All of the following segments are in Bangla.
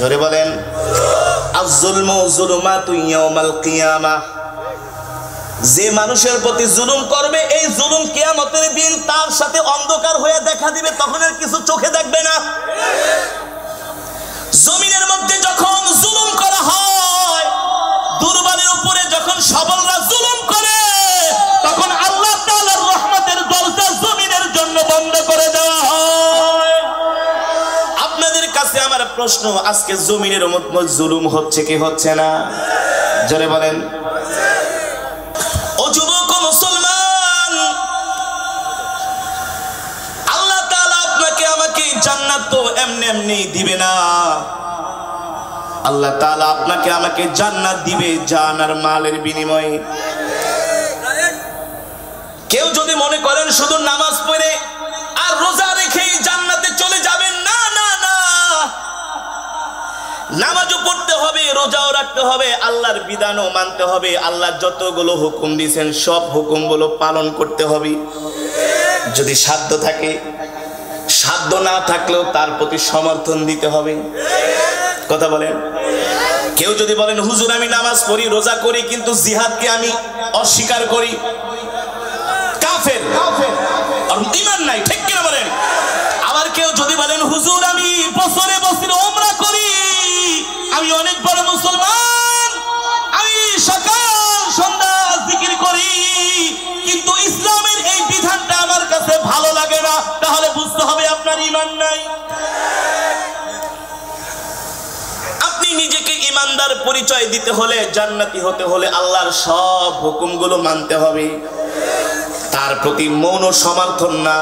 জোরে বলেন আয-যুলমু যুলুমাতুন ইয়াউমাল কিয়ামাহ। যে মানুষের প্রতি জুলুম করবে এই জুলুম কিয়ামতের দিন তার সাথে অন্ধকার হয়ে দেখা দিবে, তখন আর কিছু চোখে দেখবে না। জমিনের মধ্যে যখন জুলুম করা হয়, দুর্বলের উপরে যখন সবলরা জুলুম করে, তখন আল্লাহ তাআলার রহমতের দরজা জমিনের জন্য বন্ধ করে দেওয়া হয়। আপনাদের কাছে আমার প্রশ্ন, আজকে জমিনের মধ্যে জুলুম হচ্ছে কি হচ্ছে না? জোরে বলেন। ও যুবক মুসলমান, আল্লাহ তাআলা আপনাকে আমাকে জান্নাত তো এমনি এমনি দিবে না। আল্লাহ তাআলা আপনাকে আমাকে জান্নাত দিবে জান আর মালের বিনিময়ে। কেউ যদি মনে করেন শুধু নামাজ পড়ে আর রোজা রেখেই জান্নাতে চলে যাবেন, না না না, নামাজও পড়তে হবে, রোজাও রাখতে হবে, আল্লাহর বিধানও মানতে হবে, আল্লাহ যতগুলো হুকুম দিয়েছেন সব হুকুমগুলো পালন করতে হবে। যদি সাধ্য থাকে, সাধ্য না থাকলেও তার প্রতি সমর্থন দিতে হবে। কথা বলেন। কেউ যদি বলেন হুজুর আমি নামাজ পড়ি রোজা করি কিন্তু জিহাদকে আমি অস্বীকার করি, কাফের, আর ঈমান নাই, ঠিক কিনা বলেন? আবার কেউ যদি বলেন হুজুর আমি বছরে বছরে উমরা করি, আমি অনেক বড় মুসলমান, আমি সকাল সন্ধ্যা জিকির করি, কিন্তু ইসলামের এই বিধানটা আমার কাছে ভালো লাগে না, তাহলে বুঝতে হবে আপনার ঈমান নাই। আপনি নিজেকে ঈমানদার পরিচয় দিতে হলে, জান্নাতি হতে হলে আল্লাহর সব হুকুমগুলো মানতে হবে। তার প্রতি মৌন সমর্থন না,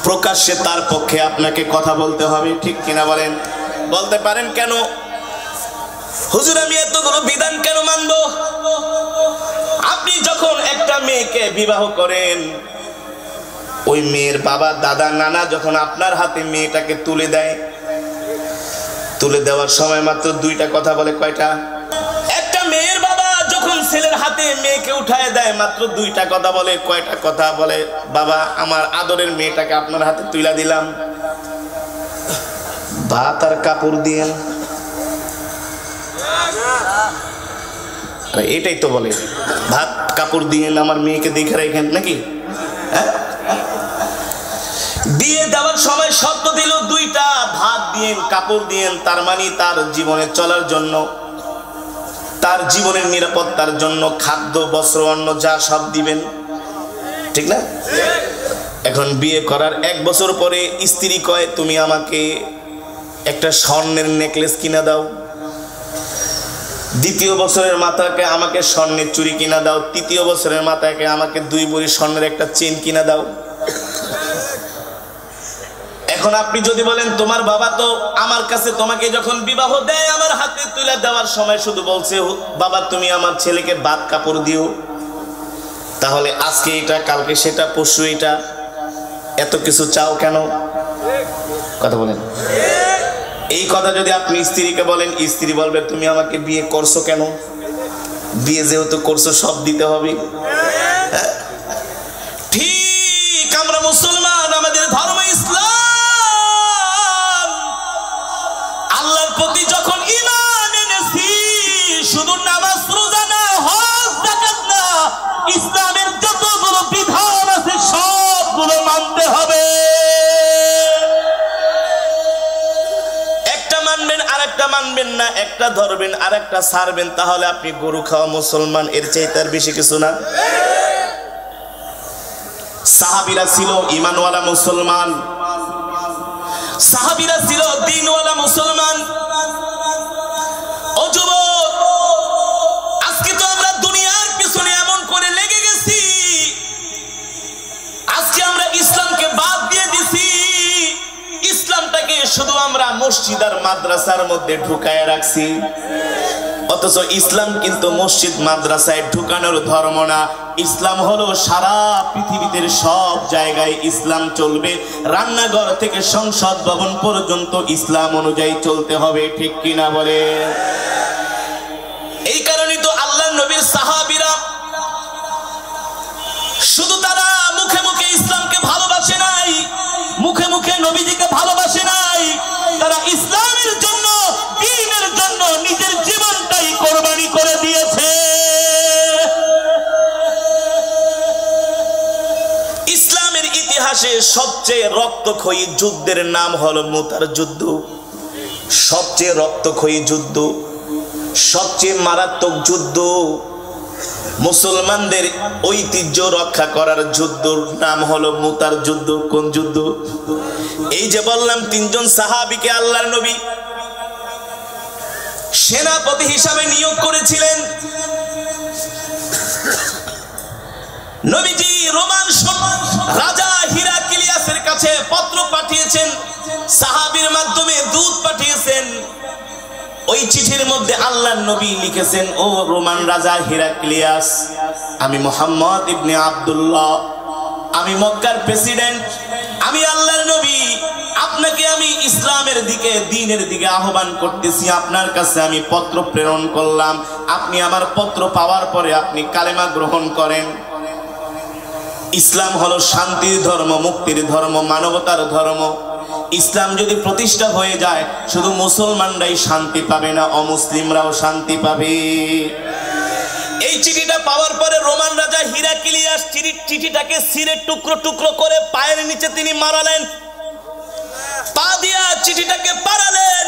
প্রকাশ্যে তার পক্ষে আপনাকে কথা বলতে হবে, ঠিক কিনা বলেন? বলতে পারেন কেন হুজুর আমি এতগুলো বিধান কেন মানব? আপনি যখন একটা মেয়েকে বিবাহ করেন, ওই মেয়ের বাবা দাদা নানা যখন আপনার হাতে মেয়েটাকে তুলে দেয়, তুলে দেওয়ার সময় মাত্র দুইটা কথা বলে। কয়টা? একটা মেয়ের বাবা যখন ছেলের হাতে মেয়েকে উঠায় দেয় মাত্র দুইটা কথা বলে। কয়টা কথা বলে? বাবা আমার আদরের মেয়েটাকে আপনার হাতে তুলে দিলাম, ভাত আর কাপড় দিয়ে। এটাই তো বলে, ভাত কাপড় দিয়ে আমার মেয়েকে দেখে রাখেন নাকি? বিয়ে দেওয়ার সময় শর্ত দিল দুইটা, ভাত দিয়েন কাপড় দিয়েন, তার মানে তার জীবনে চলার জন্য, তার জীবনের নিরাপত্তার জন্য খাদ্য বস্ত্র অন্ন যা সব দিবেন, ঠিক না? এখন বিয়ে করার 1 বছর পরে স্ত্রী কয় তুমি আমাকে একটা স্বর্ণের নেকলেস কিনা দাও, দ্বিতীয় বছরের মাথাকে আমাকে স্বর্ণের চুড়ি কিনা দাও, তৃতীয় বছরের মাথাকে আমাকে 2 ভরি স্বর্ণের একটা চেন কিনা দাও। এখন আপনি যদি বলেন তোমার বাবা তো আমার কাছে তোমাকে যখন বিবাহ দেয় আমার হাতে তুলে দেওয়ার সময় শুধু বলছে বাবা তুমি আমার ছেলেকে ভাত কাপড় দিও, তাহলে আজকে এটা কালকে সেটা পরশু এটা, এত কিছু চাও কেন? কথা বলেন। এই কথা যদি আপনি স্ত্রীকে বলেন, স্ত্রী বলবে তুমি আমাকে বিয়ে করছো কেন? বিয়ে যেহেতু করছো সব দিতে হবে। ঠিক, আমরা মুসলমান, আমাদের ধর্ম ইসলাম, আল্লাহর প্রতি যখন ঈমান এনেছি, শুধু নামাজ রোজা না, হজ যাকাত না, ইসলামের যতগুলো বিধান আছে সবগুলো মানতে হবে। একটা মানবেন আরেকটা মানবেন না, একটা ধরবেন আরেকটা ছাড়বেন, তাহলে আপনি গরু খাওয়া মুসলমান, এর চাইতে আর বেশি কিছু না। সাহাবীরা ছিল ঈমানওয়ালা মুসলমান, সাহাবীরা ছিল দ্বীনওয়ালা মুসলমান। ও যুবক, আজকে তো আমরা দুনিয়ার পিছনে এমন করে লেগে গেছি, আজকে আমরা ইসলামকে বাদ দিয়ে দিছি, ইসলামটাকে শুধু আমরা মসজিদ আর মাদ্রাসার মধ্যে ঢুকায় রাখছি। অথচ ইসলাম কিন্তু মসজিদ মাদ্রাসায় ঢুকানোর ধর্ম না। ইসলাম হলো সারা পৃথিবীতে সব জায়গায় ইসলাম চলবে, রান্নাঘর থেকে সংসদ ভবন পর্যন্ত ইসলাম অনুযায়ী চলতে হবে, ঠিক কিনা বলে? এই কারণে তো আল্লাহর নবীর সাহাবীরা শুধু তারা মুখে মুখে ইসলামকে ভালোবাসে নাই, মুখে মুখে নবীজিকে ভালোবাসে নাই, তারা ইসলামের জন্য ইতিহাসে সবচেয়ে রক্তক্ষয়ী যুদ্ধের নাম হলো মুতার যুদ্ধ। সবচেয়ে রক্তক্ষয়ী যুদ্ধ, সবচেয়ে মারাত্মক যুদ্ধ, মুসলমানদের ঐতিহ্য রক্ষা করার যুদ্ধর নাম হলো মুতার যুদ্ধ। কোন যুদ্ধ? এই যে বললাম তিনজন সাহাবীকে আল্লাহর নবী সেনাপতি হিসাবে নিয়োগ করেছিলেন। নবীজি রোমান রাজা হিরাক্লিয়াসের কাছে পত্র পাঠিয়েছেন, সাহাবীর মাধ্যমে দূত পাঠিয়েছেন। ওই চিঠির মধ্যে আল্লাহর নবী লিখেছেন, ও রোমান রাজা হিরাক্লিয়াস, আমি মুহাম্মদ ইবনে আব্দুল্লাহ, আমি মক্কার প্রেসিডেন্ট, আমি আল্লাহর নবী, আপনাকে আমি ইসলামের দিকে, দ্বীনের দিকে আহ্বান করতেছি। আপনার কাছে আমি পত্র প্রেরণ করলাম, আপনি আমার পত্র পাওয়ার পরে আপনি কালেমা গ্রহণ করেন। ইসলাম হলো শান্তির ধর্ম, মুক্তির ধর্ম, মানবতার ধর্ম। ইসলাম যদি প্রতিষ্ঠা হয়ে যায় শুধু মুসলমানরাই শান্তি পাবে না, অমুসলিমরাও শান্তি পাবে। এই চিঠিটা পাওয়ার পরে রোমান রাজা হিরাক্লিয়াস চিঠিটাকে ছিঁড়ে টুকরো টুকরো করে পায়ের নিচে তিনি মারালেন, পা দিয়া চিঠিটাকে পাড়ালেন,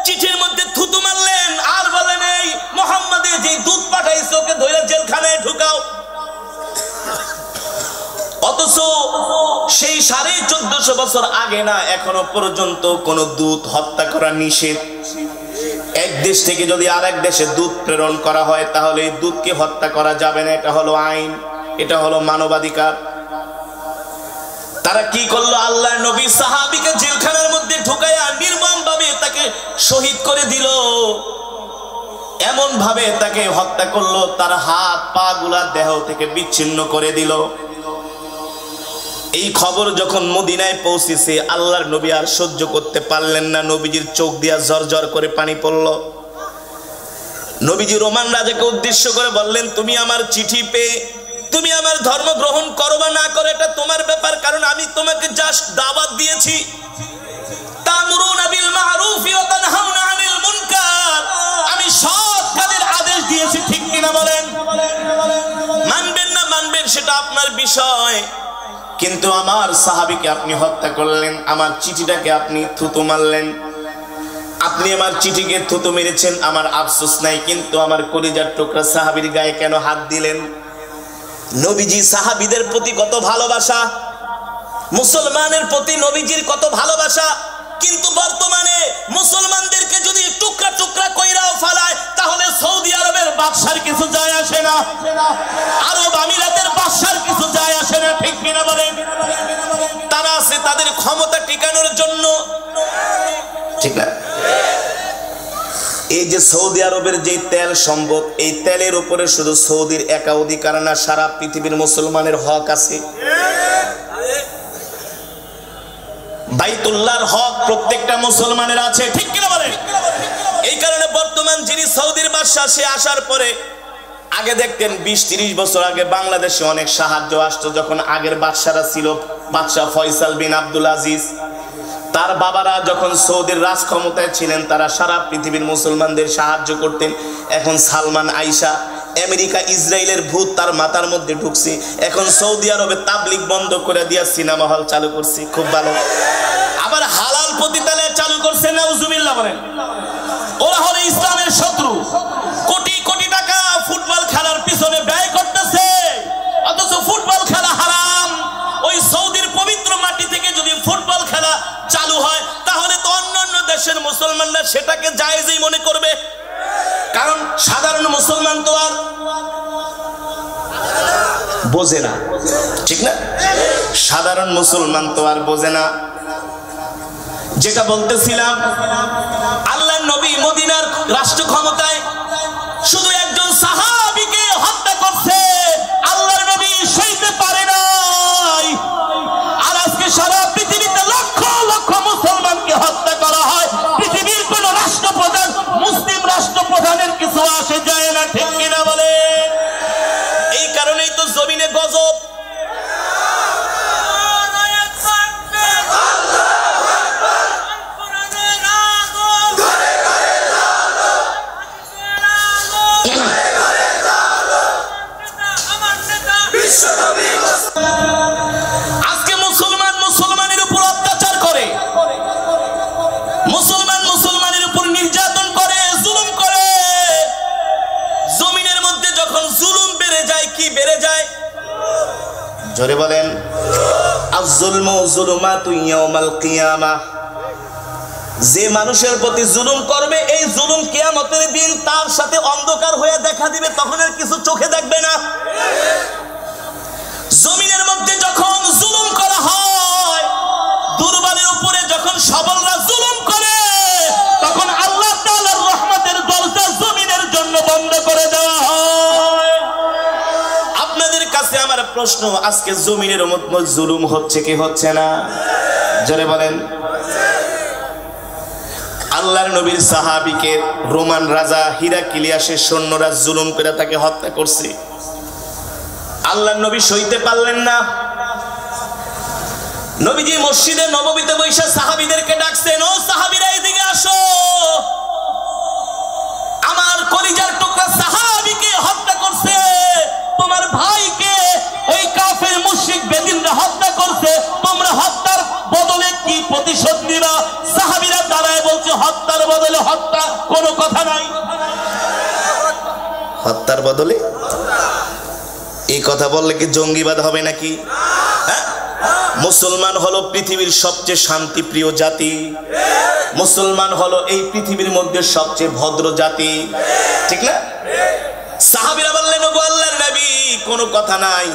চিঠির মধ্যে থুতু মারলেন, আর বলেন, এই মুহাম্মাদের যে দূত পাঠাইছে ওকে ধরে জেলখানায় ঢুকাও। অথচ সেই 1450 বছর আগে না এখনো পর্যন্ত কোন দূত হত্যা করা নিষেধ। এক দেশ থেকে যদি আরেক দেশে দূত প্রেরণ করা হয় তাহলে এই দূতকে হত্যা করা যাবে না, এটা হলো আইন, এটা হলো মানবাধিকার। তারা কি করলো? আল্লাহর নবী সাহাবীকে জেলখানার মধ্যে ঢুকায়া নির্মম ভাবে তাকে শহীদ করে দিল। এমন ভাবে তাকে হত্যা করলো, তার হাত পা গুলা দেহ থেকে বিচ্ছিন্ন করে দিল। এই খবর যখন মদিনায় পৌঁছেছে আল্লাহর নবী আর সহ্য করতে পারলেন না, নবীজির চোখ দিয়া ঝরঝর করে পানি পড়ল। নবীজি রোমান রাজাকে উদ্দেশ্য করে বললেন, তুমি আমার চিঠি পেয়ে তুমি আমার ধর্ম গ্রহণ করো বা না করো এটা তোমার ব্যাপার, কারণ আমি তোমাকে জাস্ট দাওয়াত দিয়েছি। তা'মুরুনা বিল মা'রুফি ওয়া তানহাউনা আনিল মুনকার, আমি সৎ কাজের আদেশ দিয়েছি, ঠিক কিনা বলেন? মানবেন না মানবেন সেটা আপনার বিষয়, কিন্তু আমার সাহাবীকে আপনি হত্যা করলেন, আমার চিঠিটাকে আপনি থুতু মারলেন। আপনি আমার চিঠিকে থুতু মেরেছেন, আমার আফসোস নাই, কিন্তু আমার কলিজার টুকরা সাহাবীর গায়ে কেন হাত দিলেন? নবীজি সাহাবীদের প্রতি কত ভালোবাসা, মুসলমানের প্রতি নবীজির কত ভালোবাসা, কিন্তু বর্তমানে মুসলমানদেরকে যদি টুকরা টুকরা কইরাও ফালায় তাহলে সৌদি আরবের বাদশার কিছু যায় আসে না, আরব আমিরাতের বাদশার কিছু যায় আসে না, ঠিক কিনা বলেন? তারা আছে তাদের ক্ষমতা টিকানোর জন্য, ঠিক না? এই যে সৌদি আরবের যে তেল সম্পদ, এই তেলের উপরে শুধু সৌদির একা অধিকার না, সারা পৃথিবীর মুসলমানের হক আছে। বাইতুল্লাহর হক প্রত্যেকটা মুসলমানের আছে, ঠিক কিনা বলেন? এই কারণে বর্তমান যিনি সৌদির বাদশা, সে আসার পরে আগে দেখতেন 20-30 বছর আগে বাংলাদেশে অনেক সাহায্য আসতো। যখন আগের বাদশারা ছিল, বাদশা ফয়সাল বিন আব্দুল আজিজ, তার বাবারা যখন সৌদির রাজ ক্ষমতায় ছিলেন তারা সারা পৃথিবীর মুসলমানদের সাহায্য করতেন। এখন সালমান আইসা, আমেরিকা ইসরায়েলের ভূত তার মাথার মধ্যে ঢুকছে, এখন সৌদি আরবে তাবলিগ বন্ধ করে দিয়া সিনেমা হল চালু করছে, খুব ভালো। আবার হালাল পতিতালয় চালু করছে, নাউজুবিল্লাহ বলেন। ওরা হলো ইসলামের শত্রু, কোটি কোটি টাকা ফুটবল খেলার পিছনে ব্যয় করতেছে, অথচ ফুটবল খেলা হারাম। ওই সৌদির পবিত্র মাটি থেকে যদি ফুটবল খেলা চালু হয় তাহলে তো অন্যান্য দেশের মুসলমানরা সেটাকে জায়েজই মনে করবে, কারণ সাধারণ মুসলমান তো আর বোঝে না, ঠিক না? সাধারণ মুসলমান তো আর বোঝে না। যেটা বলতেছিলাম, আল্লাহর নবী মদিনার রাষ্ট্র ক্ষমতায় শুধু একজন সাহাবীকে হত্যা করছে, আল্লাহর নবী সইতে পারে নাই। আর আজকে সারা পৃথিবীতে লক্ষ লক্ষ মুসলমানকে হত্যা করা হয়, পৃথিবীর কোন রাষ্ট্রপ্রধান, মুসলিম রাষ্ট্রপ্রধানের কিছু আসে যায় না, ঠিক কিনা বলে? এই কারণেই তো জমিনে গজব। আজকে মুসলমান জোরে বলেন। আয-যুলমু যুলুমাতু ইয়াউমাল কিয়ামাহ, যে মানুষের প্রতি জুলুম করবে এই জুলুম কিয়ামতের দিন তার সাথে অন্ধকার হয়ে দেখা দিবে, তখন আর কিছু চোখে দেখবে না। জমিনের মধ্যে যখন জুলুম করা হয়, দুর্বলের উপরে যখন সবলরা জুলুম করে, তখন আল্লাহ তাআলার রহমতের দরজা জমিনের জন্য বন্ধ করে দেওয়া হয়। আপনাদের কাছে আমার প্রশ্ন, আজকে জমিনের মধ্যে জুলুম হচ্ছে কি হচ্ছে না? জোরে বলেন। আল্লাহর নবীর সাহাবীকে রোমান রাজা হিরাক্লিয়াসের সৈন্যরা জুলুম করে তাকে হত্যা করছে। আল্লাহর নবী সইতে পারলেন না। নবীজি মসজিদে নববীতে বসে সাহাবীদেরকে ডাকছেন, ও সাহাবীরা এদিকে আসো, আমার কলিজার টুকরা সাহাবীকে হত্যা করছে, তোমার ভাইকে ওই কাফের মুশরিক বেদিনরা হত্যা করছে, তোমরা হত্যার বদলে কি প্রতিশোধ নিবা? সাহাবীরা দাঁড়ায় বলছে, হত্যার বদলে হত্যা, কোনো কথা নাই। হত্যার বদলে এই কথা বললে কি জঙ্গিবাদ হবে নাকি? মুসলমান হলো পৃথিবীর সবচেয়ে শান্তিপ্রিয় জাতি, মুসলমান হলো এই পৃথিবীর মধ্যে সবচেয়ে ভদ্র জাতি, ঠিক না? সাহাবীরা বললেন, ওগো আল্লাহর নবী, কোনো কথা নাই,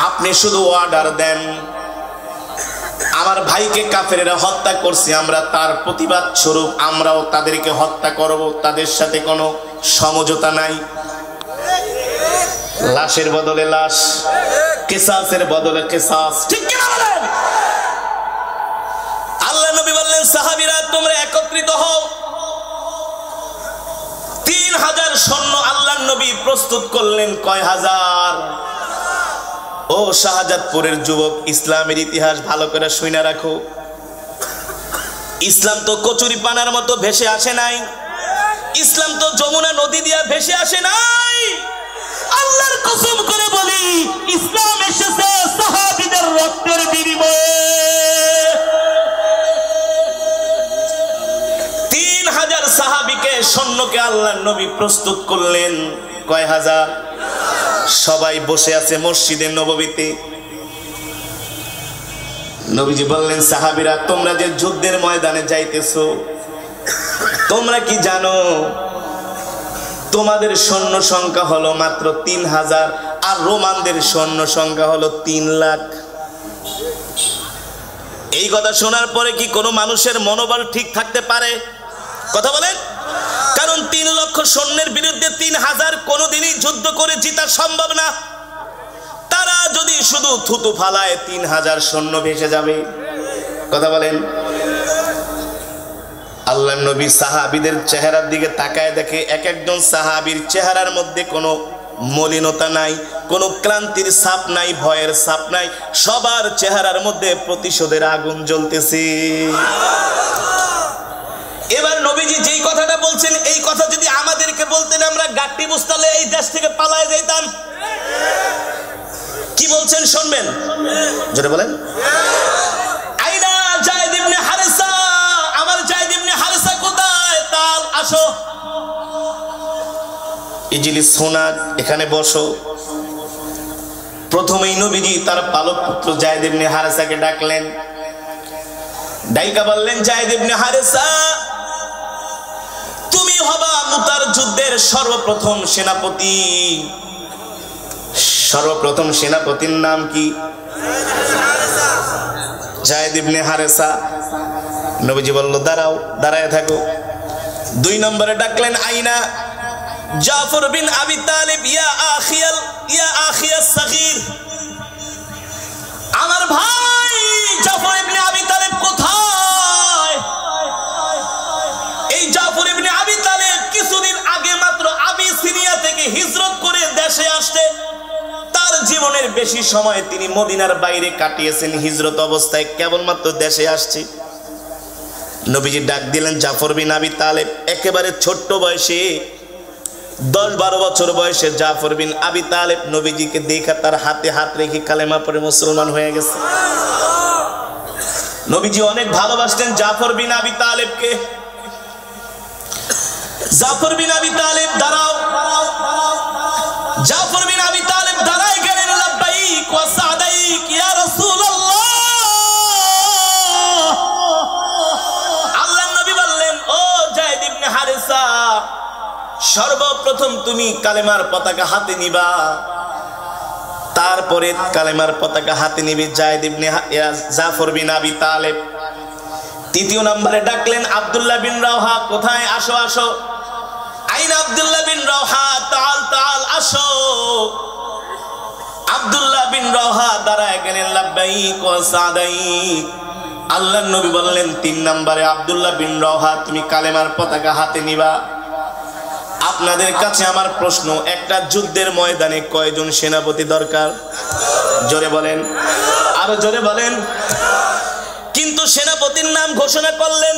আপনি শুধু অর্ডার দেন, আমার ভাইকে কাফেরেরা হত্যা করছে, আমরা তার প্রতিবাদ স্বরূপ আমরাও তাদেরকে হত্যা করব, তাদের সাথে কোনো সমঝোতা নাই। লাশের বদলে লাশ, কিসাসের বদলে কিসাস, ঠিক কি না বলেন? আল্লাহ নবী বললেন, সাহাবীরা তোমরা একত্রিত হও। 3000 সৈন্য আল্লাহর নবী প্রস্তুত করলেন। কয় হাজার? ও শাহজাদপুরের যুবক, ইসলামের ইতিহাস ভালো করে শুনে রাখো। ইসলাম তো কচুরি পানার মতো ভেসে আসে নাই, ইসলাম তো যমুনা নদী দিয়ে ভেসে আসে নাই। আল্লাহর কসম করে বলি, ইসলাম এসেছে সাহাবীদের রক্তের বিনিময়ে। 3000 সাহাবীকে, সৈন্যকে আল্লাহর নবী প্রস্তুত করলেন। কয় হাজার? সবাই বসে আছে মসজিদে নববীতে। নবীজি বললেন, সাহাবীরা তোমরা যে যুদ্ধের ময়দানে যাইতেছো, তোমরা কি জানো তোমাদের সৈন্য সংখ্যা হলো মাত্র 3000, আর রোমানদের সৈন্য সংখ্যা হলো 3 লাখ। এই কথা শোনার পরে কি কোনো মানুষের মনোবল ঠিক থাকতে পারে? কথা বলেন। কারণ 3 লক্ষ সৈন্যের বিরুদ্ধে 3000 কোনোদিনই যুদ্ধ করে জিতা সম্ভব না। তারা যদি শুধু থুতু ফালায় 3000 সৈন্য ভেসে যাবে। কথা বলেন। আল্লাহর নবী সাহাবীদের চেহারার দিকে তাকায় দেখে, এক একজন সাহাবীর চেহারার মধ্যে কোনো মলিনতা নাই, কোনো ক্লান্তির ছাপ নাই, ভয়ের ছাপ নাই, সবার চেহারার মধ্যে প্রতিশোধের আগুন জ্বলতেছে। এবার নবীজি যেই কথাটা বলছেন, এই কথা যদি আমাদেরকে বলতেন, আমরা গাট্টি বুঝতালে এই দেশ থেকে পালায় যাইতাম। কি বলছেন শুনবেন, জোরে বলেন। আইনা যায়েদ ইবনে হারেসা, আমার যায়েদ ইবনে হারেসা কোথায়? তাল আসো, ইজলিস হোনা, এখানে বসো। প্রথমেই নবীজি তার পালক পুত্র যায়েদ ইবনে হারেসাকে ডাকলেন। ডাইকা বললেন, যায়েদ ইবনে হারেসা, তুমি হবা মুতার যুদ্ধের সর্বপ্রথম সেনাপতি। সর্বপ্রথম সেনাপতির নাম কি? যায়েদ ইবনে হারেসা। নবীজি বলল, দাঁড়াও, দাঁড়ায় থাকো। 2 নম্বরে ডাকলেন, আইনা জাফর বিন আবি তালিব, ইয়া আখিয়াস সাগীর, আমার ভাই জাফর ইবনে আবি তালিব কোথায়? এই জাফর ইবনে আবি তালিব কিছুদিন আগে মাত্র আবিসিনিয়া থেকে হিজরত করে দেশে আসছে। তার জীবনের বেশি সময় তিনি মদিনার বাইরে কাটিয়েছেন, হিজরত অবস্থায় কেবলমাত্র দেশে আসছে। নবীজি ডাক দিলেন, জাফর বিন আবি তালিব। একেবারে ছোট্ট বয়সে, 10-12 বছর বয়সে জাফর বিন আবি তালিব নবীজিকে দেখা তার হাতে হাত রেখে কালেমা পড়ে মুসলমান হয়ে গেছে। নবীজি অনেক ভালোবাসতেন জাফর বিন আবি তালিবকে। জাফর বিন আবি তালিব, দাঁড়াও। জাফর বিন আবি তালিব দাঁড়ায় গেলেন, লাব্বাইক ওয়া সর্বপ্রথম তুমি কালেমার পতাকা হাতে নিবা, তারপরে কালেমার পতাকা হাতে নিবে যায়েদ ইবনে জাফর বিন আবি তালেব। তৃতীয় নম্বরে ডাকলেন আব্দুল্লাহ বিন রাওহা, কোথায়? আসো আসো। আইনা আব্দুল্লাহ বিন রাওহা, তাল তাল, আসো। আব্দুল্লাহ বিন রাওহা দাঁড়ায় গেলেন, লাব্বাইক ওয়া সাদাইক। আল্লাহর নবী বললেন তিন নম্বরে আব্দুল্লাহ বিন রাওহা তুমি কালেমার পতাকা হাতে নিবা। আপনাদের কাছে আমার প্রশ্ন, একটা যুদ্ধের ময়দানে কয়জন সেনাপতি দরকার? জোরে বলেন, আরো জোরে বলেন। কিন্তু সেনাপতির নাম ঘোষণা করলেন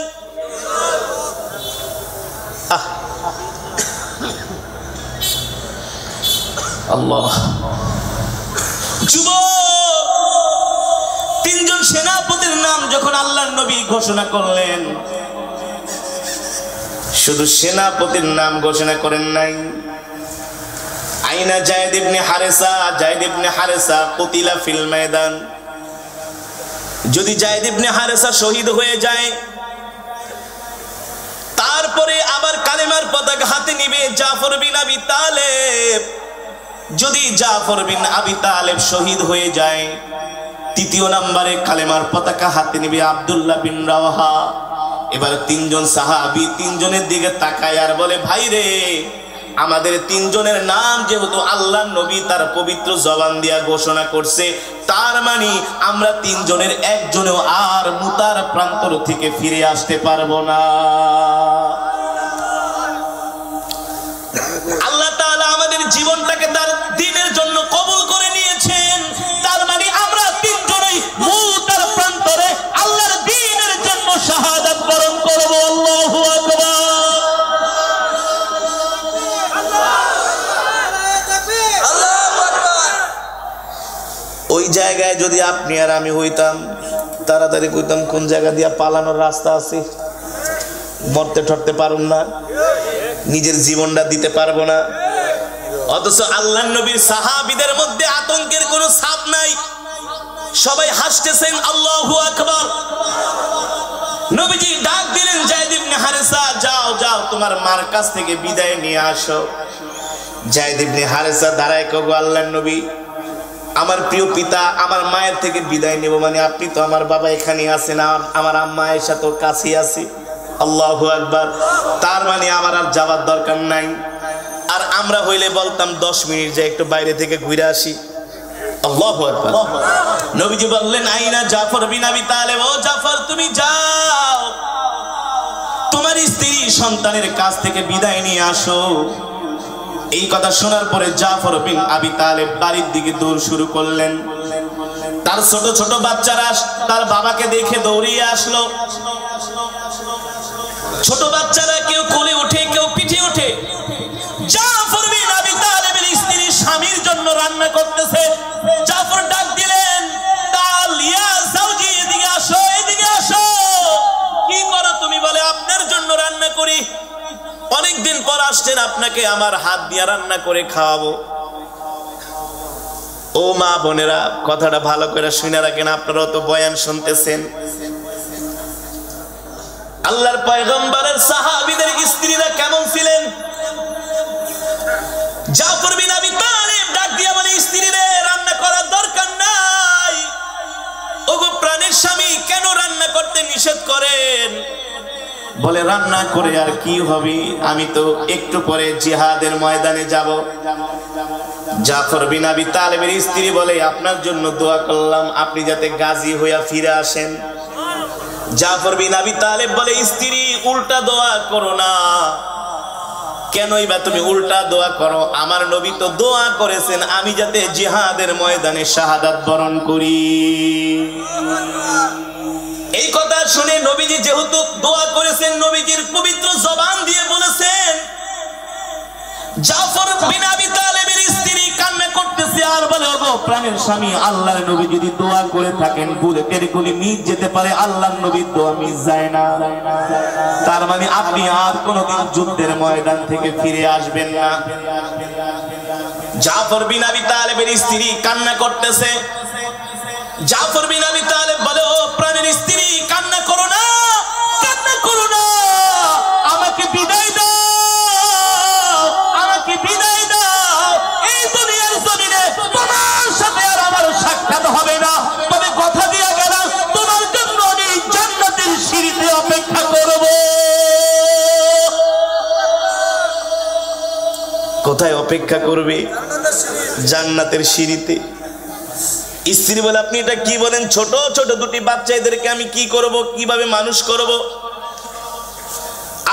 আল্লাহ। যুবক, তিনজন সেনাপতির নাম যখন আল্লাহর নবী ঘোষণা করলেন, শুধু সেনাপতির নাম ঘোষণা করেন নাই। আইনা যায়েদ ইবনে হারেসা, যায়েদ ইবনে হারেসা কুতিলা ফিল ময়দান। যদি যায়েদ ইবনে হারেসা শহীদ হয়ে যায়, তারপরে আবার কালেমার পতাকা হাতে নিবে জাফর বিন আবি তালেব। যদি জাফর বিন আবি তালেব শহীদ হয়ে যায়, তৃতীয় নম্বরে কালেমার পতাকা হাতে নিবে আব্দুল্লাহ বিন রাওহা। এবার তিনজন সাহাবী তিনজনের দিকে তাকায় আর বলে, ভাই রে, আমাদের তিনজনের নাম যেহেতু আল্লাহর নবী তার পবিত্র জবান দিয়া ঘোষণা করছে, তার মানে আমরা তিনজনের একজনেও আর মুতার প্রান্তর থেকে ফিরে আসতে পারবো না। আল্লাহ তাআলা আমাদের জীবনটাকে তার দ্বীনের জন্য কবুল করে নিয়েছেন, তার মানে আমরা তিনজনেই মুতার প্রান্তরে আল্লাহর দ্বীনের জন্য শাহাদাত বরণ করব। আল্লাহু আকবার। ওই জায়গায় যদি আপনি আর আমি হইতাম, তাড়াতাড়ি কইতাম কোন জায়গা দিয়া পালানোর রাস্তা আছে, মরতে ঠরতে পারুম না, নিজের জীবনটা দিতে পারবো না। অথচ আল্লাহর নবীর সাহাবীদের মধ্যে আতঙ্কের কোনো ছাপ নাই, সবাই হাসতেছেন। আল্লাহু আকবার। নবীজি ডাক দিলেন যায়েদ ইবনে হারেসা, যাও যাও তোমার মার কাছ থেকে বিদায় নিয়ে আসো। যায়েদ ইবনে হারেসা দাঁড়ায়, কগো আল্লাহর নবী, আমার প্রিয় পিতা, আমার মায়ের থেকে বিদায় নেব মানে আপনি তো আমার বাবা এখানে আছেন, আমার আম্মা আয়েশা তো কাছেই আছে। আল্লাহু আকবার। তার মানে আমার আর যাওয়ার দরকার নাই। আর আমরা হইলে বলতাম 10 মিনিট যাই একটু বাইরে থেকে ঘুরে আসি। আল্লাহু আকবার। নবীজি বললেন, আইনা জাফর বিন আবি তালেব, ও জাফর তুমি যাও, তোমার স্ত্রী সন্তানের কাছ থেকে বিদায় নিয়ে আসো। এই কথা শোনার পরে জাফর বিন আবি তালেব বাড়ির দিকে দৌড় শুরু করলেন। তার ছোট ছোট বাচ্চারা তার বাবাকে দেখে দৌড়িয়ে আসলো। ছোট বাচ্চারা কেউ কোলে উঠে, কেউ পিঠে উঠে। জাফর বিন আবি তালেবের স্ত্রী স্বামীর জন্য রান্না করতেছে। জাফর ডাক দিলেন, তাল ইয়া যাওজি, এদিকে আসো, এদিকে আসো। কি করো তুমি? বলে আপনার জন্য রান্না করি, অনেকদিন পর আসছেন, আপনাকে আমার হাত দিয়ে রান্না করে খাওয়াবো। ও মা বোনেরা, কথাটা ভালো করে শুনে রাখেন, আপনারাও তো বয়ান শুনতেছেন। আল্লাহর পয়গম্বরের সাহাবীদের স্ত্রীরা কেমন ছিলেন? জাফর বিন আবি তালেব ডাক দিয়া বলে, স্ত্রীরে রান্না করার দরকার নাই। ওগো প্রাণের স্বামী, কেন রান্না করতে নিষেধ করেন? বলে, রান্না করে আর কি হবে, আমি তো একটু পরে জিহাদের ময়দানে যাব। জাফর বিন আবি তালেবের স্ত্রী বলে, আপনার জন্য দোয়া করলাম, আপনি যাতে গাজী হইয়া ফিরে আসেন। জাফর বিন আবি তালেব বলে, স্ত্রী উল্টা দোয়া করো না। কেনই বা তুমি উল্টা দোয়া করো? আমার নবী তো দোয়া করেছেন আমি যাতে জিহাদের ময়দানে শাহাদাত বরণ করি। এই কথা শুনে নবীজি যেহেতু দোয়া করেছেন, নবীজির পবিত্র জবান দিয়ে বলেছেন। জাফর বিন আবি তালেবের স্ত্রী কান্না করতেছে আর বলে, ওগো প্রাণের স্বামী, আল্লাহর নবী যদি দোয়া করে থাকেন বুলেটের গুলি মিস যেতে পারে, আল্লাহর নবীর দোয়া মিস যায় না। তার মানে আপনি আর কোনোদিন যুদ্ধের ময়দান থেকে ফিরে আসবেন না। জাফর বিন আবি তালেবের স্ত্রী কান্না করতেছে। জাফর বিন আবি তালেব বলে, ও প্রাণের স্ত্রী, কান্না করো না, কান্না করো না, আমাকে বিদায় দাও। কোথায় অপেক্ষা করবে? জান্নাতের সিঁড়িতে। স্ত্রী বলে, আপনি এটা কি বলেন? ছোট ছোট দুটি বাচ্চা, এদেরকে আমি কি করব, কিভাবে মানুষ করব?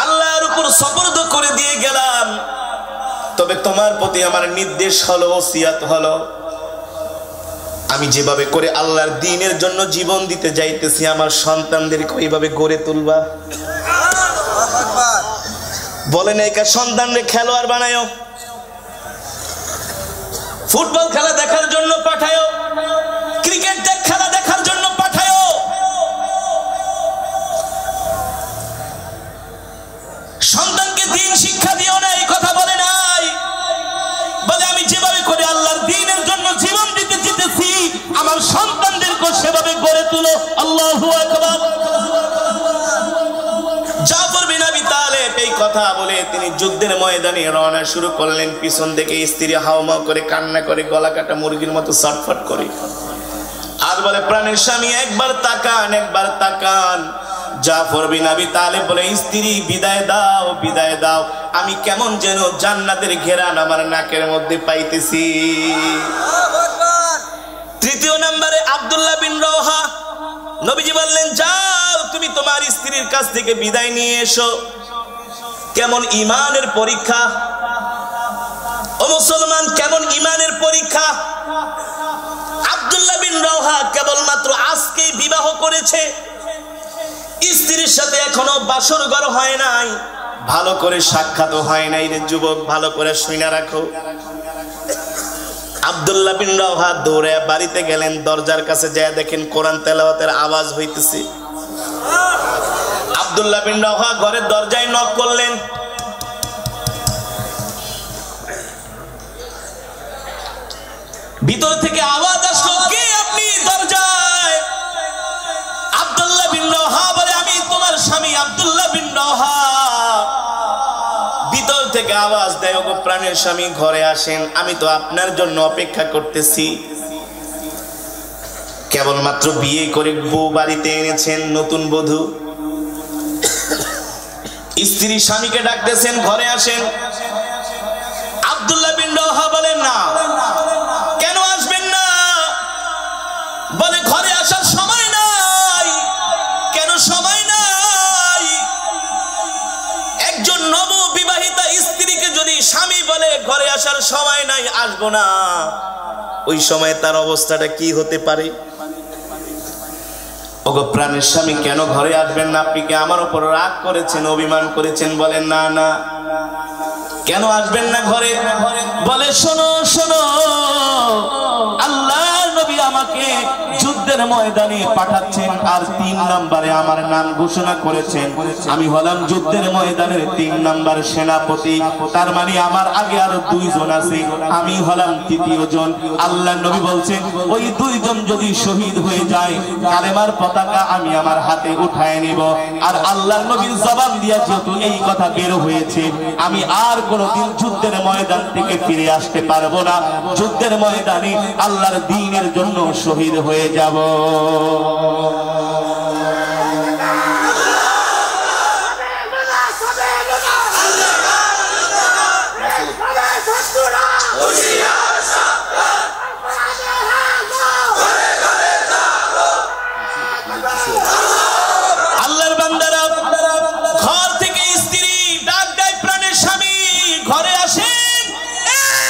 আল্লাহর উপর সবর্দ করে দিয়ে গেলাম, তবে তোমার প্রতি আমার নির্দেশ হলো, ওসিয়াত হলো, আমি যেভাবে করে আল্লাহর দ্বীনের জন্য জীবন দিতে যাইতেছি, আমার সন্তানদেরকে ওইভাবে গড়ে তুলবা। বলেন, এই সন্তানরে খেলোয়াড় বানায়, ফুটবল খেলা দেখার জন্য পাঠায়, ক্রিকেট খেলা দেখার জন্য পাঠায়, সন্তানকে দ্বীন শিক্ষা দিও না, এই কথা বলে নাই। বলে, আমি যেভাবে করে আল্লাহর দ্বীনের জন্য জীবন দিতে যেতেছি, আমার সন্তানদেরকে সেভাবে গড়ে তুলো। আল্লাহু আকবার। জাফর বিন আবি তালেব এই কথা বলে তিনি যুদ্ধের ময়দানে রওনা শুরু করলেন। পিছন থেকে স্ত্রী হাওমাও করে কান্না করে, গলা কাটা মুরগির মতো ছটফট করে, আর বলে, প্রাণের স্বামী একবার তাকান, একবার তাকান। জাফর বিন আবি তালেব বলে, স্ত্রী বিদায় দাও, বিদায় দাও, আমি কেমন যেন জান্নাতের ঘেরান আমার নাকের মধ্যে পাইতেছি। তৃতীয় নম্বরে আব্দুল্লাহ বিন রওহা, নবীজি বললেন, যাও তুমি তোমার স্ত্রীর কাছ থেকে বিদায় নিয়ে এসো। কেমন ইমানের পরীক্ষা ও মুসলমান, কেমন ইমানের পরীক্ষা। আব্দুল্লাহ বিন রওহা কেবলমাত্র আজকেই বিবাহ করেছে, স্ত্রীর সাথে এখনো বাসর ঘর হয় নাই, ভালো করে সাক্ষাৎ হয় নাই। রে যুবক, ভালো করে শুনে রাখো। আব্দুল্লাহ বিন রওহা দৌড়ে বাড়িতে গেলেন, দরজার কাছে যায় দেখেন কোরআন তেলাওয়াতের আওয়াজ হইতেছে। আব্দুল্লাহ বিন রওহা ঘরের দরজায় নক করলেন। ভিতর থেকে আওয়াজ আসলো, কে আপনি দরজায়? আব্দুল্লাহ বিন রওহা বলে, আমি তোমার স্বামী আব্দুল্লাহ বিন রওহা। ভিতর থেকে আওয়াজ দেয়, ওগো প্রাণের স্বামী, ঘরে আসেন, আমি তো আপনার জন্য অপেক্ষা করতেছি। কেবলমাত্র বিয়ে করে বউ বাড়িতে এনেছেন, নতুন বধূ। স্ত্রী স্বামীকে ডাকতেছেন, ঘরে আসেন। আব্দুল্লাহ বিন রওহা বলেন, না, কেন আসবেন না? বলে, ঘরে আসার সময় নাই। কেন সময় নাই? একজন নববিবাহিতা স্ত্রীকে যদি স্বামী বলে ঘরে আসার সময় নাই, আসবো না, ওই সময় তার অবস্থাটা কি হতে পারে? ওগো প্রাণের স্বামী, কেন ঘরে আসবেন না? আপনি কি আমার উপর রাগ করেছেন, অভিমান করেছেন? বলেন, না না, কেন আসবেন না ঘরে? বলে, শোনো শোনো, আল্লাহর নবী আমাকে যুদ্ধের ময়দানে পাঠাচ্ছেন, আর 3 নম্বরে আমার নাম ঘোষণা করেছেন। আমি হলাম যুদ্ধের ময়দানের 3 নম্বর সেনাপতি। তার মানে আমার আগে আরো 2 জন আছে, আমি হলাম 3য় জন। আল্লাহর নবী বলছেন, ওই 2 জন যদি শহীদ হয়ে যায়, কালেমার পতাকা আমি আমার হাতে উঠায় নিব। আর আল্লাহর নবীর জবান দিয়া যেহেতু এই কথা বের হয়েছে, আমি আর কোনদিন যুদ্ধের ময়দান থেকে ফিরে আসতে পারবো না। যুদ্ধের ময়দানে আল্লাহর দ্বীনের জন্য শহীদ হয়ে যাব। আল্লাহর বান্দারা, ঘর থেকে স্ত্রী ডাক দেয়, প্রাণের স্বামী ঘরে আসেন,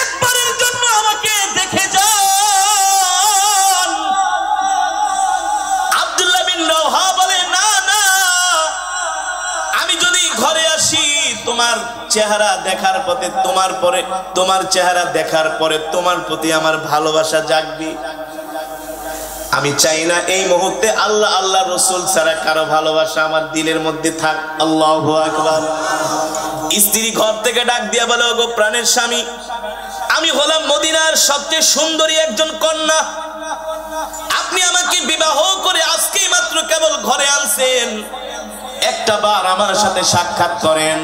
একবারের জন্য আমাকে দেখে যান। আব্দুল্লাহ বিন রওহা বলে, না না, আমি যদি ঘরে আসি, তোমার চেহারা দেখার পথে, তোমার চেহারা দেখার পরে তোমার প্রতি আমার ভালোবাসা জাগবে। আমি চাই না এই মুহূর্তে আল্লাহ আল্লাহ রসুল ছাড়া কারো ভালোবাসা আমার দিলের মধ্যে থাক। আল্লাহু আকবার। স্ত্রী ঘর থেকে ডাক দিয়া বলে, ওগো প্রাণের স্বামী, আমি হলাম মদিনার সবচেয়ে সুন্দরী একজন কন্যা। আপনি আমাকে বিবাহ করে আজকেই মাত্র কেবল ঘরে আনছেন, 1 একটা বার আমার সাথে সাক্ষাৎ করেন।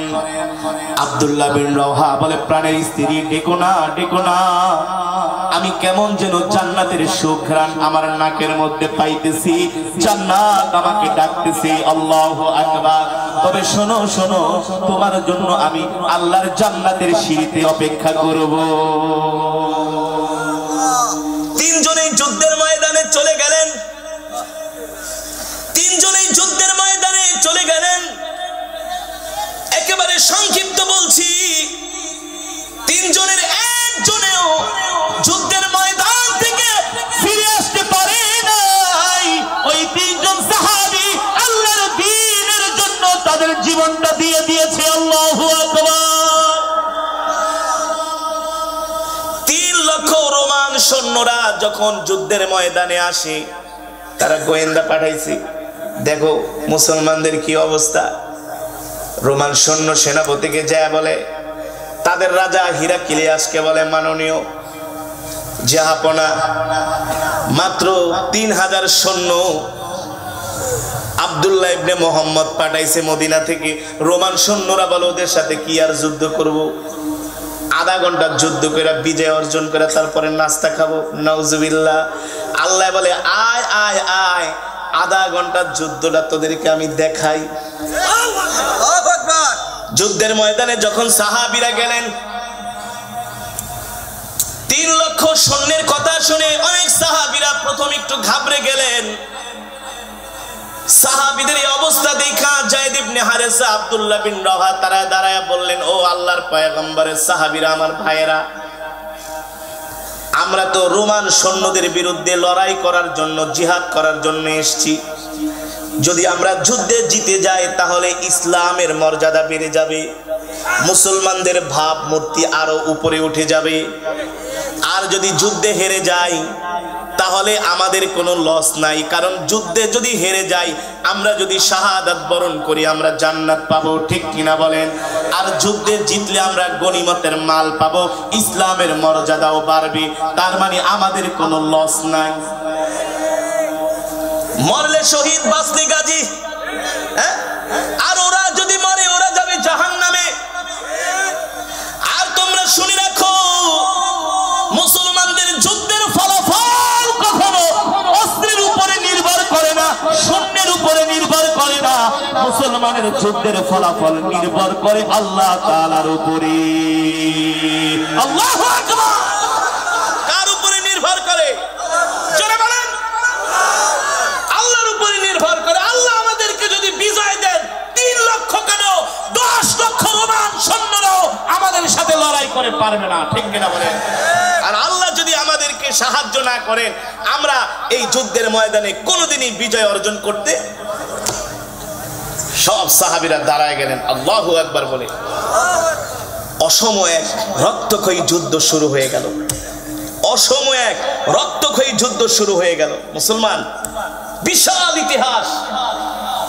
আব্দুল্লাহ বিন রওহা বলে, প্রাণের স্ত্রী, ডেকো না, ডেকো না, আমি কেমন যেন জান্নাতের সুঘ্রাণ আমার নাকের মধ্যে পাইতেছি, জান্নাত আমাকে ডাকতেছে, আল্লাহু আকবার। তবে শোনো শোনো, তোমার জন্য আমি আল্লাহর জান্নাতের সিঁড়িতে অপেক্ষা করব। তিনজনেই যুদ্ধের ময়দানে চলে গেলেন, তিনজনেই যুদ্ধের ময়দানে চলে গেলেন। একেবারে সংক্ষিপ্ত বলছি, তিনজনের একজনেও যুদ্ধের ময়দান থেকে ফিরে আসতে পারে নাই। ওই তিনজন সাহাবী আল্লাহর দ্বীনের জন্য তাদের জীবনটা দিয়ে দিয়েছে, আল্লাহু আকবার। 3 লক্ষ রোমান সৈন্যরা যখন যুদ্ধের ময়দানে আসে, তারা গোয়েন্দা পাঠাইছে, দেখো মুসলমানদের কি অবস্থা। রোমান সৈন্য সেনাপতিকে যায় বলে, তাদের রাজা হিরাক্লিয়াসকে বলে, মাননীয় জাহাপনা, মাত্র 3000 সৈন্য আব্দুল্লাহ ইবনে মুহাম্মদ পাঠাইছে মদিনা থেকে। রোমান সৈন্যরা বলে, ওদের সাথে কি আর যুদ্ধ করব, আধা ঘন্টা যুদ্ধ করে বিজয় অর্জন করে তারপরে নাস্তা খাবো। নাউজুবিল্লাহ। আল্লাহ বলে, আয় আয় আয়, আধা ঘন্টার যুদ্ধটা তোদেরকে আমি দেখাই। যুদ্ধের ময়দানে যখন সাহাবীরা গেলেন, 3 লক্ষ সৈন্যের কথা শুনে অনেক সাহাবীরা প্রথম একটু ঘাবড়ে গেলেন। সাহাবীদের এই অবস্থা দেখা যায়েদ ইবনে হারেসা, আব্দুল্লাহ বিন রওহা তারা দাঁড়ায় বললেন, ও আল্লাহর পয়গম্বরের সাহাবীরা, আমার ভাইয়েরা, আমরা তো রোমান সৈন্যদের বিরুদ্ধে লড়াই করার জন্য, জিহাদ করার জন্য এসেছি। যদি আমরা যুদ্ধে জিতে যাই তাহলে ইসলামের মর্যাদা বেড়ে যাবে, মুসলমানদের ভাবমূর্তি আরো উপরে উঠে যাবে। আর যদি যুদ্ধে হেরে যাই তাহলে আমাদের কোনো লস নাই, কারণ যুদ্ধে যদি হেরে যাই, আমরা যদি শাহাদাত বরণ করি আমরা জান্নাত পাবো, ঠিক কিনা বলেন। আর যুদ্ধে জিতলে আমরা গনিমতের মাল পাবো, ইসলামের মর্যাদাও বাড়বে, তার মানে আমাদের কোনো লস নাই। মরলে শহীদ, বাঁচলে গাজী। আর ওরা যদি মরে, ওরা যাবে জাহান্নামে। আর তোমরা শুনে রাখো, মুসলমানদের যুদ্ধের ফলাফল কখনো অস্ত্রের উপরে নির্ভর করে না, সৈন্যের উপরে নির্ভর করে না। মুসলমানের যুদ্ধের ফলাফল নির্ভর করে আল্লাহ তাআলার উপরে। আল্লাহু আকবার। কার উপরে নির্ভর করে? জোরে বলেন। আল্লাহর উপরে নির্ভর করে। আল্লাহ আমাদেরকে যদি বিজয় দেন, 3 লক্ষ কেন 10 লক্ষ রোমান সৈন্যরাও আমাদের সাথে লড়াই করে পারবে না, ঠিক কিনা বলেন। আর আল্লাহ যদি আমাদেরকে সাহায্য না করেন, আমরা এই যুদ্ধের ময়দানে কোনোদিনই বিজয় অর্জন করতে। সব সাহাবীরা দাঁড়ায় গেলেন আল্লাহু আকবার বলে। অসম এক রক্তক্ষয়ী যুদ্ধ শুরু হয়ে গেল, অসম এক রক্তক্ষয়ী যুদ্ধ শুরু হয়ে গেল। মুসলমান, বিশাল ইতিহাস।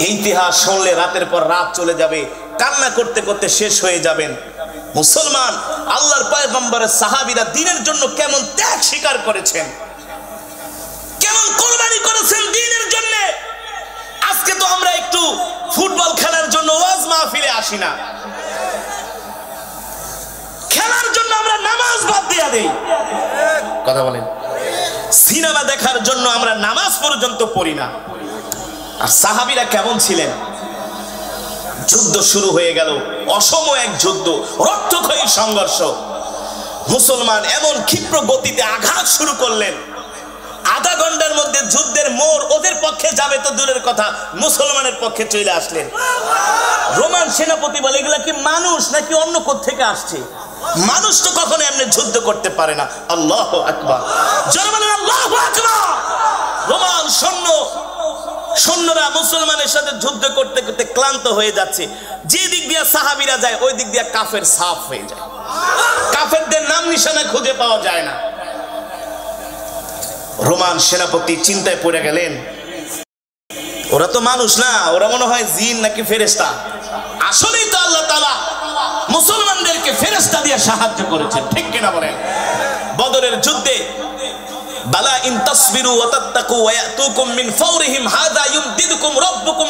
এই ইতিহাস শুনলে রাতের পর রাত চলে যাবে, কান্না করতে করতে শেষ হয়ে যাবেন। মুসলমান, আল্লাহর পয়গম্বরের সাহাবীরা দ্বীনের জন্য কেমন ত্যাগ স্বীকার করেছেন, কেমন কোরবানি করেছেন দ্বীনের জন্য। আজকে তো আমরা একটু ফুটবল খেলার জন্য ওয়াজ মাহফিলে আসি না, খেলার জন্য আমরা নামাজ বাদ দিয়ে দেই, কথা বলেন। সিনেমা দেখার জন্য আমরা নামাজ পর্যন্ত পড়ি না। আর সাহাবীরা কেমন ছিলেন? যুদ্ধ শুরু হয়ে গেল, অসম এক যুদ্ধ, রক্তক্ষয়ী সংঘর্ষ। মুসলমান এমন ক্ষিপ্র গতিতে আঘাত শুরু করলেন, আধা ঘন্টার মধ্যে যুদ্ধের মোড় ওদের পক্ষে যাবে তো দূরের কথা, মুসলমানের পক্ষে চলে আসলেন। রোমান সেনাপতি বলে, এগুলা কি মানুষ নাকি অন্য কোথা থেকে আসছে? মানুষ তো কখনো এমনি যুদ্ধ করতে পারে না। আল্লাহু আকবার, জোরে বলেন আল্লাহু আকবার। রোমান সৈন্যরা মুসলমানের সাথে যুদ্ধ করতে করতে ক্লান্ত হয়ে যাচ্ছে। যে দিক দিয়ে সাহাবীরা যায় ওই দিক দিয়ে কাফের সাফ হয়ে যায়, কাফেরদের নাম নিশানা খুঁজে পাওয়া যায় না। রোমান সেনাপতি চিন্তায় পড়ে গেলেন, ওরা তো মানুষ না, ওরা মনে হয় জিন নাকি ফেরেশতা। আসলেই তো আল্লাহ তাআলা মুসলমানদেরকে ফেরেশতা দিয়ে সাহায্য করেছেন, ঠিক কিনা বলেন। বদরের যুদ্ধে বালা ইন তাসবিরু ওয়া তাত্তাকু ওয়া ইয়াতুকুম মিন ফাওরিহিম হাযা ইউমদিদুকুম রাব্বুকুম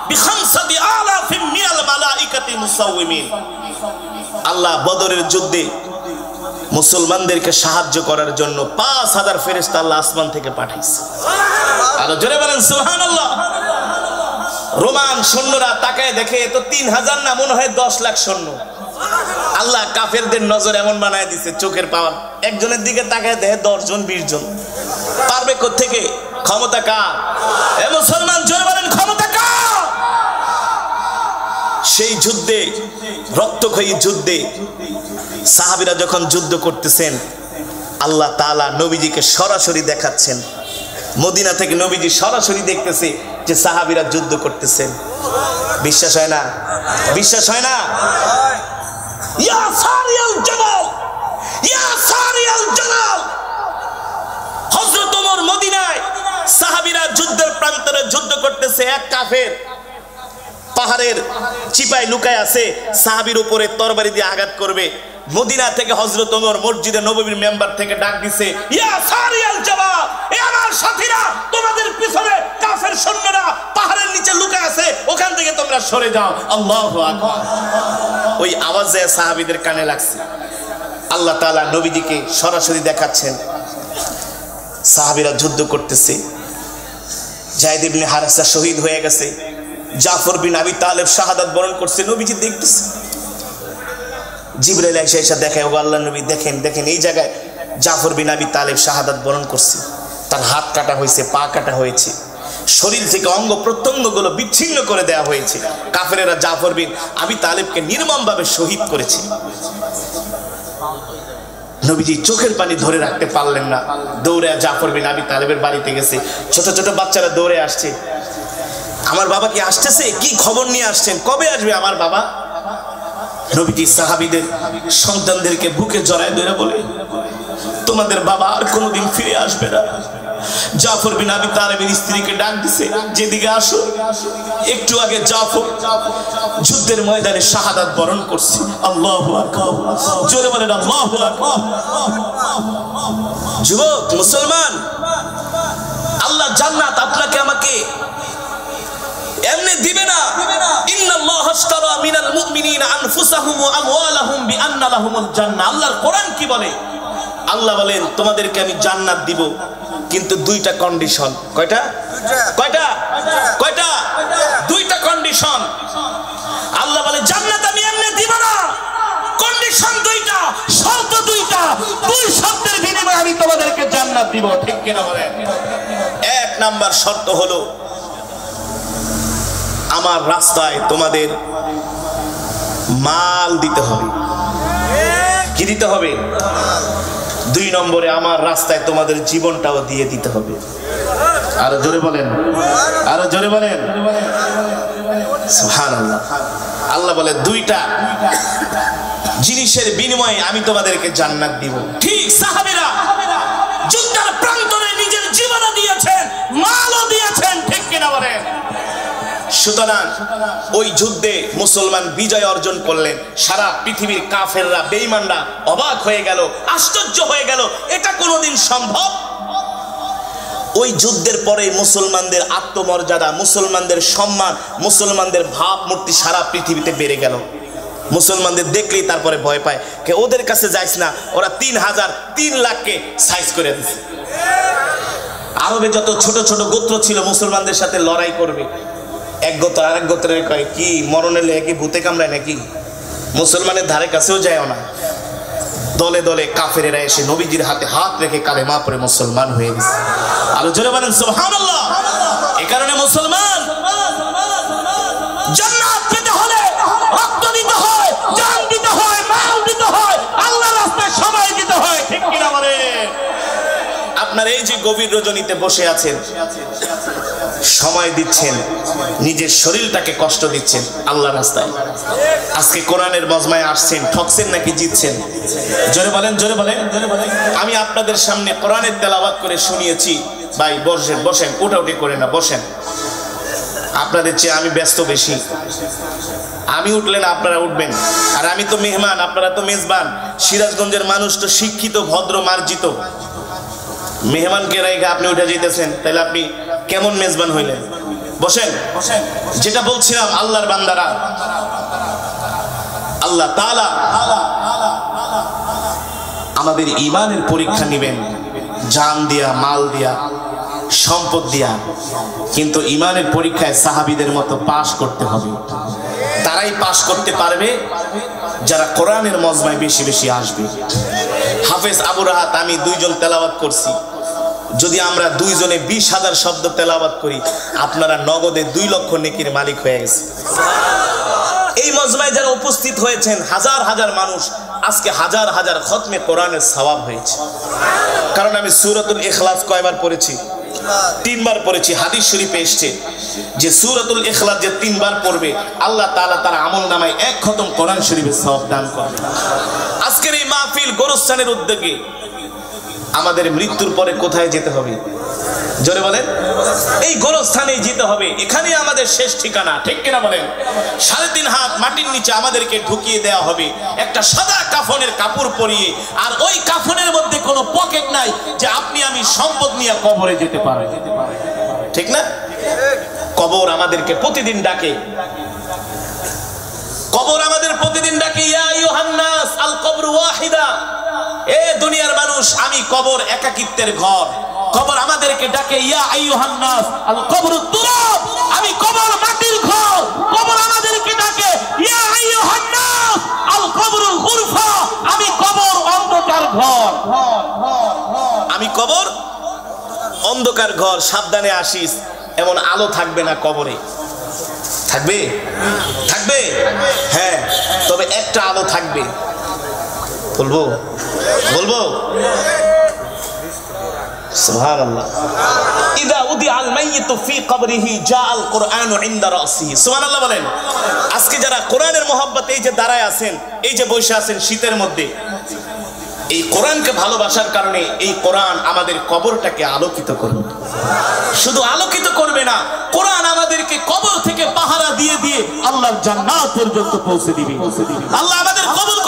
বিখামসাতি আলাফিম মিনাল মালাইকাতি মুসাওয়িমিন। আল্লাহ বদরের যুদ্ধে মুসলমানদেরকে সাহায্য করার জন্য 5000 ফেরেশতা আল্লাহ আসমান থেকে পাঠাইছে। আর জোরে বলেন সুবহানাল্লাহ। রোমান সৈন্যরা তাকায় দেখে তো 3000 না, মনে হয় 10 লাখ সৈন্য। আল্লাহ কাফেরদের নজর এমন বানায় দিছে, চোখের পাওয়ার একজনের দিকে তাকায় দেখে 10 জন 20 জন। পারবে কোত্থেকে? ক্ষমতা কার? এ মুসলমান জোরে বলেন ক্ষমতা কার? সেই যুদ্ধে, রক্তক্ষয়ী যুদ্ধে সাহাবীরা যখন যুদ্ধ করতেছেন, আল্লাহ তাআলা নবীজিকে সরাসরি দেখাচ্ছেন। মদিনা থেকে নবীজি সরাসরি দেখতেছে যে সাহাবীরা যুদ্ধ করতেছেন। বিশ্বাস হয় না? বিশ্বাস হয় না? ইয়া সারিয়াল জালাল, ইয়া সারিয়াল জালাল। হযরত ওমর মদিনায় সাহাবীরা যুদ্ধের প্রান্তরে যুদ্ধ করতেছে। এক কাফের পাহাড়ের চিপায় লুকায় আছে, সাহাবীর উপরে তরবারি দিয়ে আঘাত করবে। মদিনা থেকে হযরত ওমর মসজিদে নববীর মেম্বার থেকে ডাক দিছে, ইয়া সারিয়াল জালাল, এ আমার সাথীরা, তোমাদের পিছনে কাফের সৈন্যরা পাহাড়ের নিচে লুকায় আছে, ওখান থেকে তোমরা সরে যাও। আল্লাহু আকবার। ওই আওয়াজ যায় সাহাবীদের কানে লাগছে। আল্লাহ তাআলা নবীজিকে সরাসরি দেখাচ্ছেন। সাহাবীরা যুদ্ধ করতেছে। যায়েদ ইবনে হারেসা শহীদ হয়ে গেছে, জাফর বিন আবি তালেব শাহাদাত বরণ করছে। নবীজি দেখতেছে। জিবরাইল এসে দেখায়, ও আল্লাহর নবী দেখেন দেখেন, এই জায়গায় জাফর বিন আবি তালেব শাহাদাত বরণ করছে। তার হাত কাটা হয়েছে, পা কাটা হয়েছে, শরীর থেকে অঙ্গ প্রত্যঙ্গগুলো বিচ্ছিন্ন করে দেওয়া হয়েছে। কাফেরেরা জাফর বিন আবি তালেবকে নির্মমভাবে শহীদ করেছে। নবীজি চোখের পানি ধরে রাখতে পারলেন না, দৌড়ে জাফর বিন আবি তালেবের বাড়িতে গেছে। ছোট ছোট বাচ্চারা দৌড়ে আসছে, আমার বাবা কি আসতেছে? কি খবর নিয়ে আসছেন? কবে আসবে আমার বাবা? নবীজি সাহাবীদের সন্তানদেরকে বুকে জড়ায় ধরে বলে, তোমাদের বাবা আর কোনোদিন ফিরে আসবে না। জাফর বিন আবি তালেবের স্ত্রীকে ডাক দিছে, যেদিকে আসো। একটু আগে জাফর যুদ্ধের ময়দানে শাহাদাত বরণ করছে। আল্লাহু আকবার। জোরে বলেন আল্লাহু আকবার। যুবক মুসলমান, আল্লাহ জান্নাত আপনাকে আমাকে এমনি দিবে না। ইন্নাল্লাহা আশতারা মিনাল মুমিনিনা আনফুসাহুম ওয়া আমওয়ালাহুম বিআন্না লাহুমুল জান্নাহ। আল্লাহর কোরআন কি বলে? আল্লাহ বলেন তোমাদেরকে আমি জান্নাত দিব, কিন্তু দুইটা কন্ডিশন। কয়টা? কয়টা? কয়টা? দুইটা কন্ডিশন। আল্লাহ বলে জান্নাত আমি এমনি দিব না, কন্ডিশন দুইটা, শর্ত দুইটা। দুই শর্তের বিনিময়ে আমি তোমাদেরকে জান্নাত দিব। ঠিক কিনা বলেন? এক নাম্বার শর্ত হলো আমার রাস্তায় তোমাদের মাল দিতে হবে। কি দিতে হবে? 2 নম্বরে আমার রাস্তায় তোমাদের জীবনটাও দিয়ে দিতে হবে। আরো জোরে বলেন, আরো জোরে বলেন সুবহানাল্লাহ। আল্লাহ বলে দুইটা জিনিসের বিনিময়ে আমি তোমাদেরকে জান্নাত দিব। ঠিক সাহাবীরা যুদ্ধের প্রান্তরে নিজের জীবনও দিয়েছেন, মালও দিয়েছেন। ঠিক কিনা বলেন? সুতরাং ওই যুদ্ধে মুসলমান বিজয় অর্জন করলেন। সারা পৃথিবীর কাফেররা, বেঈমানরা অবাক হয়ে গেল, আশ্চর্য হয়ে গেল, এটা কোনোদিন সম্ভব? ওই যুদ্ধের পরে মুসলমানদের আত্মমর্যাদা, মুসলমানদের সম্মান, মুসলমানদের ভাবমূর্তি সারা পৃথিবীতে বেড়ে গেল। মুসলমানদের দেখলেই তারপরে ভয় পায়, কে ওদের কাছে যাইস না, ওরা 3000 3 লাখকে সাইজ করে দিচ্ছে। আরবে যত ছোট ছোট গোত্র ছিল মুসলমানদের সাথে লড়াই করবে, এক গোত্র আরেক গোত্রের কয় কি মরণে লেগে কি ভূতে কামড়ায় নাকি? মুসলমানের ধারে কাছেও যায় না। দলে দলে কাফেরেরা এসে নবীজির হাতে হাত রেখে কালেমা পড়ে মুসলমান হয়ে গেছে। আরো জোরে বলেন সুবহানাল্লাহ। এই কারণে মুসলমান জান্নাত পেতে হলে রক্ত দিতে হয়, জান দিতে হয়, মাল দিতে হয়, আল্লাহর রাস্তায় সময় দিতে হয়। ঠিক কিনা বলেন? আপনার এই যে গভীর রজনীতে বসে আছেন, সময় দিচ্ছেন, নিজের শরীরটাকে কষ্ট দিচ্ছেন আল্লাহর রাস্তায়। আজকে কোরআনের মজমায় আসছেন, ঠকছেন নাকি জিতছেন? জোরে বলেন, জোরে বলেন। আমি আপনাদের সামনে কোরআনের তেলাওয়াত করে শুনিয়েছি। ভাই বসেন, বসেন, উঠাউঠি করে না, বসেন। আপনাদের চেয়ে আমি ব্যস্ত বেশি। আমি উঠলেন আপনারা উঠবেন, আর আমি তো মেহমান, আপনারা তো মেজবান। সিরাজগঞ্জের মানুষ তো শিক্ষিত, ভদ্র, মার্জিত। মেহমানকে রেখে আপনি উঠে যেতেছেন, তাহলে আপনি কেমন মেজবান হইলেন? বসেন। যেটা বলছিলাম, আল্লাহর বান্দারা, আল্লাহ তাআলা আমাদের ঈমানের পরীক্ষা নেবেন, জান দিয়া, মাল দিয়া, সম্পদ দিয়া, কিন্তু ঈমানের পরীক্ষায় সাহাবীদের মতো পাশ করতে হবে। তারাই পাশ করতে পারবে যারা কোরআনের মজমায় বেশি বেশি আসবে। হাফেজ আবু রাহাত, আমি 2 জন তেলাওয়াত করছি, যদি আমরা 2 জনে 20,000 শব্দ তেলাওয়াত করি, আপনারা নগদে 2 লক্ষ নেকির মালিক হয়ে গেছে। এই মজমায় যারা উপস্থিত হয়েছেন, হাজার হাজার মানুষ, আজকে হাজার হাজার খতমে কোরআনের সওয়াব হয়েছে। কারণ আমি সূরাতুল ইখলাস কয়বার পড়েছি? 3 বার পড়েছি। হাদিস শরীফে এসেছে যে সূরাতুল ইখলাস যে 3 বার পড়বে, আল্লাহ তাআলা তার আমলনামায় 1 খতম কোরআন শরীফের সওয়াব দান করবে। আজকের এই মাহফিল গোরস্থানের উদ্যোগে আমাদের মৃত্যুর পরে কোথায় যেতে হবে? জোরে বলেন। এই গোরস্থানেই যেতে হবে, এখানেই আমাদের শেষ ঠিকানা, ঠিক কিনা বলেন? 3.5 হাত মাটির নিচে আমাদেরকে ঢুকিয়ে দেওয়া হবে একটা সাদা কাফনের কাপড় পরিয়ে, আর ওই কাফনের মধ্যে কোনো পকেট নাই যে আপনি আমি সম্পদ নিয়ে কবরে যেতে পারি, ঠিক না? কবর আমাদেরকে প্রতিদিন ডাকে, কবর আমাদের প্রতিদিন ডাকে, ইয়া আইয়ুহান নাস আল কবরু ওয়াহিদা, এ দুনিয়ার মানুষ, আমি কবর একাকিত্বের ঘর। কবর আমাদেরকে ডাকে, ইয়া আইয়ুহান নাস আল কবরু তুরাব, আমি কবর মাটির ঘর। কবর আমাদেরকে ডাকে, ইয়া আইয়ুহান নাস আল কবরুল গুরফা, আমি কবর অন্ধকার ঘর। আমি কবর অন্ধকার ঘর, সাবধানে আসিস, এমন আলো থাকবে না কবরে। থাকবে? থাকবে, হ্যাঁ, তবে একটা আলো থাকবে। বলবো বলবো সুবহানাল্লাহ। ইদা উদিআল মাইয়িতু ফি কবরিহি জাআল কুরআনু ইনদা রাসিহি। সুবহানাল্লাহ বলেন। আজকে যারা কোরআনের মহব্বতে এই যে দাঁড়ায় আছেন, এই যে বসে আছেন শীতের মধ্যে, এই কোরআনকে ভালোবাসার কারণে এই কোরআন আমাদের কবরটাকে আলোকিত করবে। শুধু আলোকিত করবে না, কোরআন আমাদেরকে কবর থেকে পাহারা দিয়ে দিয়ে আল্লাহর জান্নাত পর্যন্ত পৌঁছে দিবে। আল্লাহ আমাদের কবুল